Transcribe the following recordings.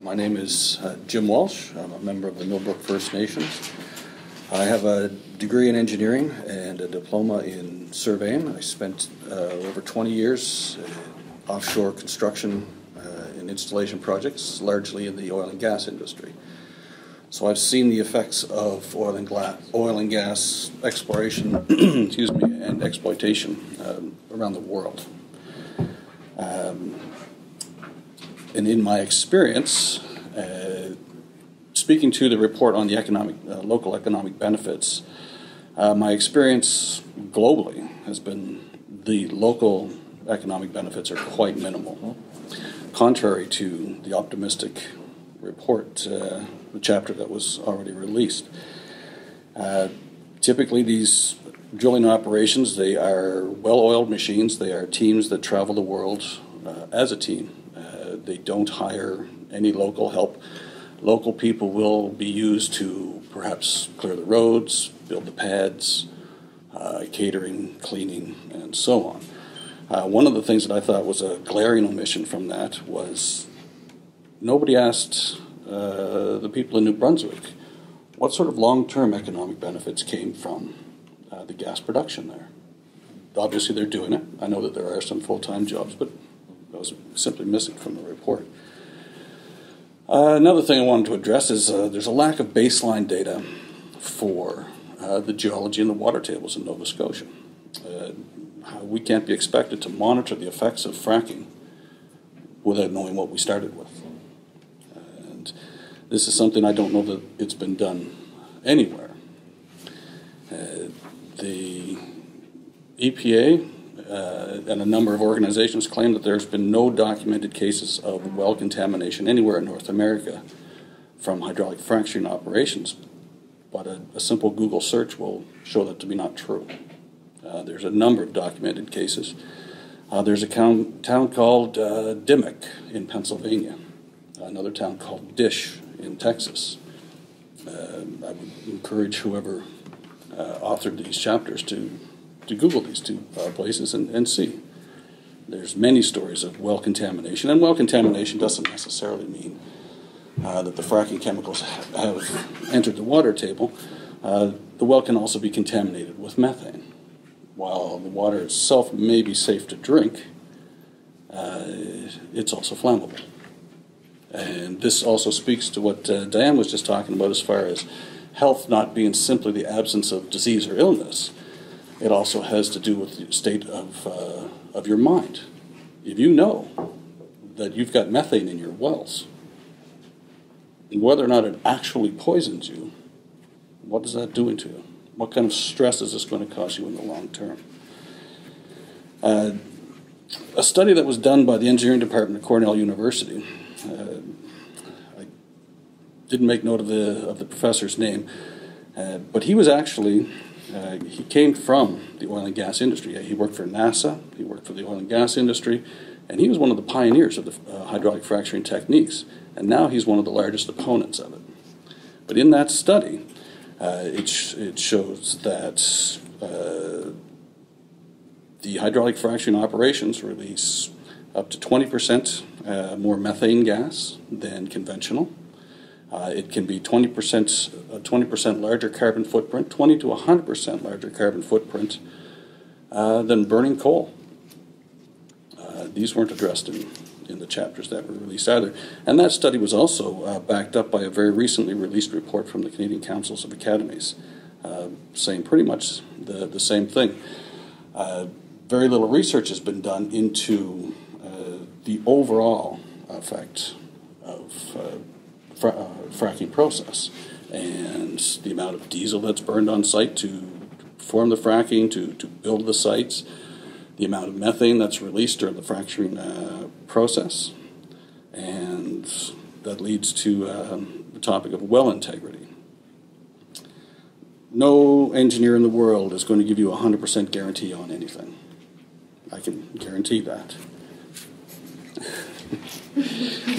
My name is Jim Walsh. I'm a member of the Millbrook First Nations. I have a degree in engineering and a diploma in surveying. I spent over 20 years in offshore construction and installation projects, largely in the oil and gas industry. So I've seen the effects of oil and gas exploration excuse me, and exploitation around the world. And in my experience, speaking to the report on the local economic benefits, my experience globally has been the local economic benefits are quite minimal, contrary to the optimistic report, the chapter that was already released. Typically, these drilling operations, they are well-oiled machines. They are teams that travel the world as a team. They don't hire any local help. Local people will be used to perhaps clear the roads, build the pads, catering, cleaning, and so on. One of the things that I thought was a glaring omission from that was nobody asked the people in New Brunswick what sort of long-term economic benefits came from the gas production there. Obviously, they're doing it. I know that there are some full-time jobs, but that was simply missing from the report. Another thing I wanted to address is there's a lack of baseline data for the geology and the water tables in Nova Scotia. We can't be expected to monitor the effects of fracking without knowing what we started with. And this is something I don't know that it's been done anywhere. The EPA and a number of organizations claim that there's been no documented cases of well contamination anywhere in North America from hydraulic fracturing operations, but a simple Google search will show that to be not true. There's a number of documented cases. There's a town called Dimmock in Pennsylvania, another town called Dish in Texas. I would encourage whoever authored these chapters to Google these two places and see. There's many stories of well contamination, and well contamination doesn't necessarily mean that the fracking chemicals have entered the water table. The well can also be contaminated with methane. While the water itself may be safe to drink, it's also flammable. And this also speaks to what Diane was just talking about as far as health not being simply the absence of disease or illness. It also has to do with the state of your mind. If you know that you've got methane in your wells, and whether or not it actually poisons you, what is that doing to you? What kind of stress is this going to cause you in the long term? A study that was done by the engineering department at Cornell University, I didn't make note of the professor's name, but he was actually he came from the oil and gas industry. He worked for NASA, he worked for the oil and gas industry, and he was one of the pioneers of the hydraulic fracturing techniques, and now he's one of the largest opponents of it. But in that study, it shows that the hydraulic fracturing operations release up to 20% more methane gas than conventional. It can be 20% larger carbon footprint, 20 to 100% larger carbon footprint than burning coal. These weren't addressed in the chapters that were released either. And that study was also backed up by a very recently released report from the Canadian Councils of Academies, saying pretty much the same thing. Very little research has been done into the overall effect of fracking process and the amount of diesel that's burned on site to perform the fracking, to build the sites, the amount of methane that's released during the fracturing process, and that leads to the topic of well integrity. No engineer in the world is going to give you a 100% guarantee on anything. I can guarantee that.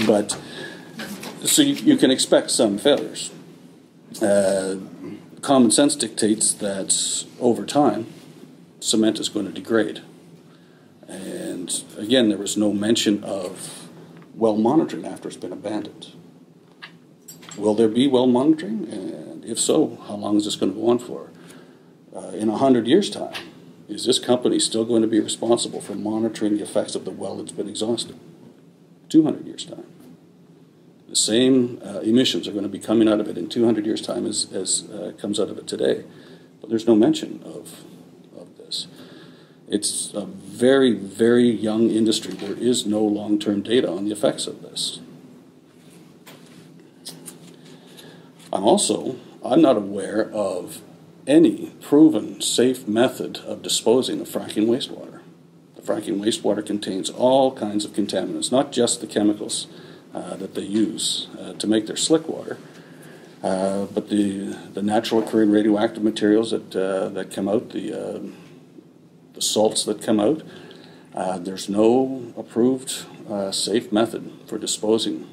But so you can expect some failures. Common sense dictates that over time, cement is going to degrade. And again, there was no mention of well monitoring after it's been abandoned. Will there be well monitoring? And if so, how long is this going to go on for? In 100 years' time, is this company still going to be responsible for monitoring the effects of the well that's been exhausted? 200 years' time. The same emissions are going to be coming out of it in 200 years' time as comes out of it today. But there's no mention of this. It's a very, very young industry. There is no long-term data on the effects of this. I'm not aware of any proven safe method of disposing of fracking wastewater. The fracking wastewater contains all kinds of contaminants, not just the chemicals that they use to make their slick water, but the natural occurring radioactive materials that come out, the salts that come out. There's no approved safe method for disposing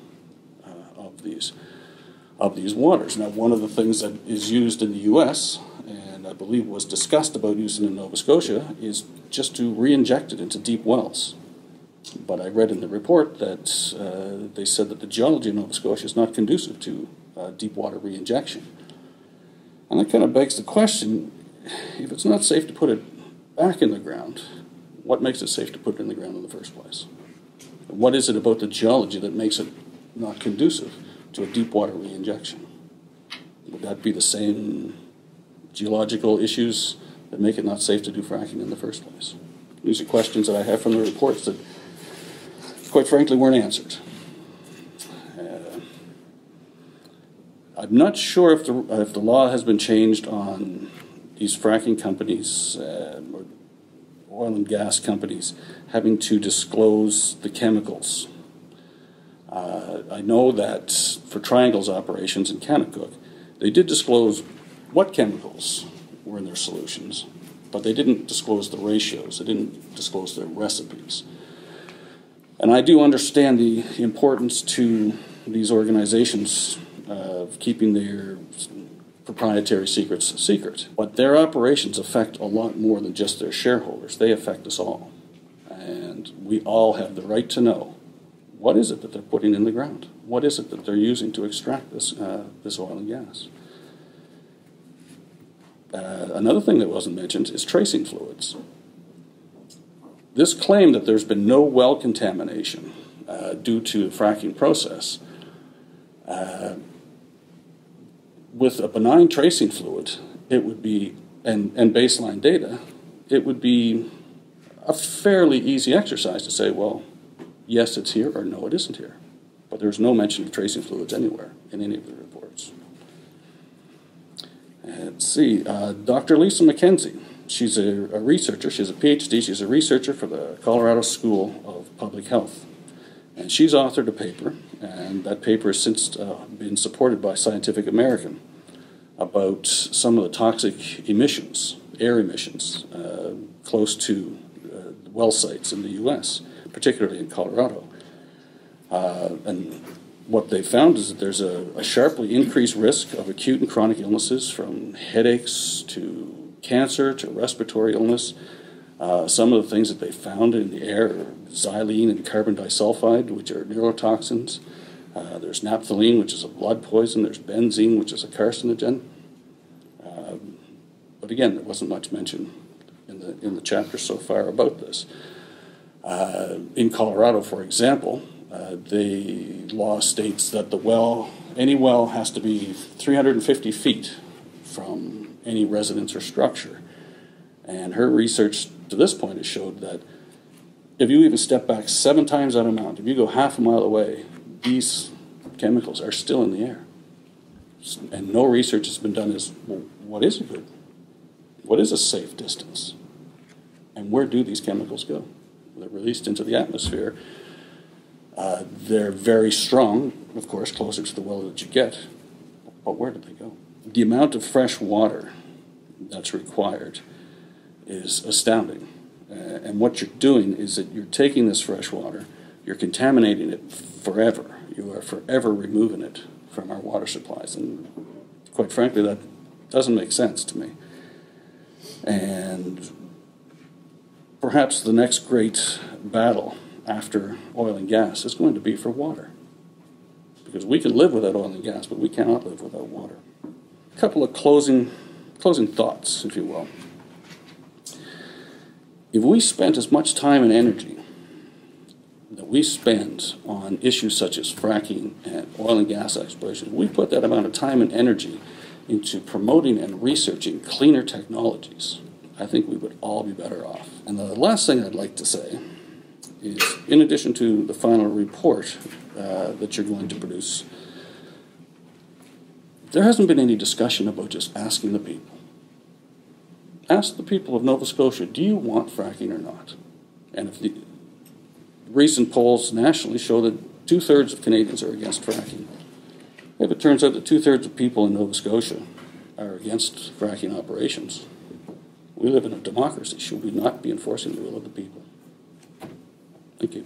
of these waters. Now, one of the things that is used in the U.S., and I believe was discussed about using in Nova Scotia, is just to re-inject it into deep wells. But I read in the report that they said that the geology in Nova Scotia is not conducive to deep water re-injection. And that kind of begs the question, if it's not safe to put it back in the ground, what makes it safe to put it in the ground in the first place? What is it about the geology that makes it not conducive to a deep water re-injection? Would that be the same geological issues that make it not safe to do fracking in the first place? These are questions that I have from the reports that, quite frankly, weren't answered. I'm not sure if the law has been changed on these fracking companies or oil and gas companies having to disclose the chemicals. I know that for Triangle's operations in Kanakuk, they did disclose what chemicals were in their solutions, but they didn't disclose the ratios. They didn't disclose their recipes. And I do understand the importance to these organizations of keeping their proprietary secrets secret. But their operations affect a lot more than just their shareholders. They affect us all. And we all have the right to know, what is it that they're putting in the ground? What is it that they're using to extract this oil and gas? Another thing that wasn't mentioned is tracing fluids. This claim that there's been no well contamination due to the fracking process, with a benign tracing fluid, it would be, and baseline data, it would be a fairly easy exercise to say, well, yes, it's here, or no, it isn't here. But there's no mention of tracing fluids anywhere in any of the reports. Let's see, Dr. Lisa McKenzie. She's a researcher. She has a PhD. She's a researcher for the Colorado School of Public Health. And she's authored a paper, and that paper has since been supported by Scientific American, about some of the toxic emissions, air emissions, close to well sites in the U.S., particularly in Colorado. And what they found is that there's a sharply increased risk of acute and chronic illnesses, from headaches to cancer to respiratory illness. Some of the things that they found in the air are xylene and carbon disulfide, which are neurotoxins. There's naphthalene, which is a blood poison. There's benzene, which is a carcinogen. But again, there wasn't much mention in the chapter so far about this. In Colorado, for example, the law states that any well has to be 350 feet from any residence or structure. And her research to this point has showed that if you even step back 7 times that amount, if you go half a mile away, these chemicals are still in the air. And no research has been done as, well, what is good? What is a safe distance? And where do these chemicals go? They're released into the atmosphere. They're very strong, of course, closer to the well that you get. But where do they go? The amount of fresh water that's required is astounding. And what you're doing is that you're taking this fresh water, you're contaminating it forever. You are forever removing it from our water supplies. And quite frankly, that doesn't make sense to me. And perhaps the next great battle after oil and gas is going to be for water. because we can live without oil and gas, but we cannot live without water. A couple of closing thoughts, if you will. If we spent as much time and energy that we spend on issues such as fracking and oil and gas exploration, we put that amount of time and energy into promoting and researching cleaner technologies, I think we would all be better off. And the last thing I'd like to say is, in addition to the final report that you're going to produce, there hasn't been any discussion about just asking the people. Ask the people of Nova Scotia, do you want fracking or not? And if the recent polls nationally show that 2/3 of Canadians are against fracking, if it turns out that 2/3 of people in Nova Scotia are against fracking operations, we live in a democracy. Should we not be enforcing the will of the people? Thank you.